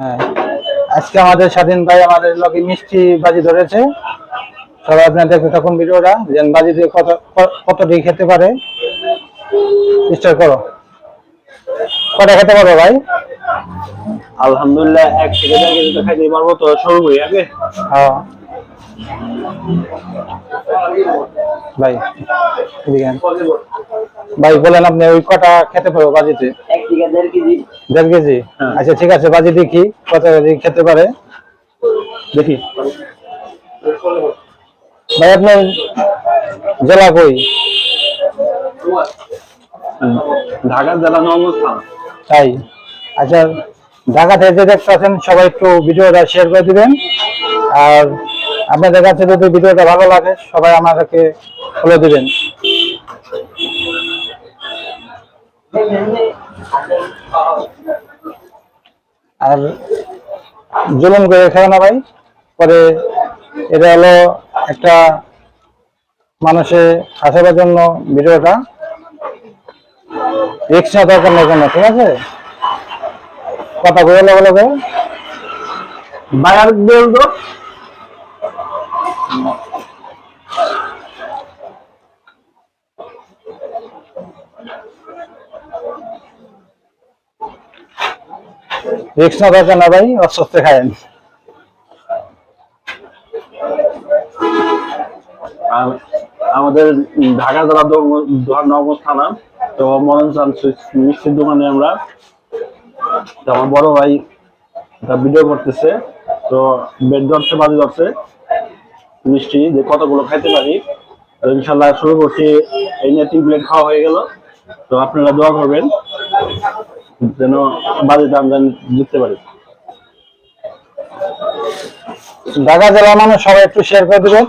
হ্যাঁ, আজকে আমাদের স্বাধীন ভাই আমাদের লগে মিষ্টি বাজি ধরেছে। সবাই আপনার দেখতে থাকুন ভিডিওটা, যেন বাজি দিয়ে কতটি খেতে পারে। চেষ্টা করো, কটা খেতে পারো ভাই? আলহামদুলিল্লাহ 1 থেকে 1.5 কেজি তো খাইতে পারবো। তো শুরু করি আগে। হ্যাঁ ভাই, ভাই বলেন আপনি ওই কটা খেতে পারো বাজিতে? 1 থেকে 1.5 কেজি। 1.5 কেজি? আচ্ছা ঠিক আছে, বাজি দেখি কত কেজি খেতে পারে, দেখি। ভাই আপনার জেলা কই? ঢাকা জেলা নওগাঁ থানা। তাই? আচ্ছা, ঢাকা থেকে যে দেখতেছেন সবাই একটু ভিডিওটা শেয়ার করে দিবেন। আর আপনাদের কাছে যদি ভিডিওটা ভালো লাগে সবাই আমাদেরকে ফলো দিবেন। আর জুলুম করে খাবে না ভাই, পরে এটা হলো একটা মানুষের হাসাবার জন্য ভিডিওটা, রিক্স নেওয়া দরকার নেই কোনো, ঠিক আছে? কথা বলে বলে বায়ার বলতো রিক্স নেওয়া দরকার না ভাই, অস্বস্তি খায়েন। আমাদের ঢাকা জেলা নওগাঁ থানা। তো মরণ চান মিষ্টির দোকানে আমরা, তো আমার বড় ভাই ভিডিও করতেছে। তো বেড ধরছে, বাজি ধরছে মিষ্টি যে কতগুলো খাইতে পারি। তো ইনশাল্লাহ শুরু করছি। এই নিয়ে 3 প্লেট খাওয়া হয়ে গেল। তো আপনারা দোয়া করবেন যেন বাজিতে আমরা জিততে পারি। ঢাকা জেলার মানুষ সবাই একটু শেয়ার করে দিবেন।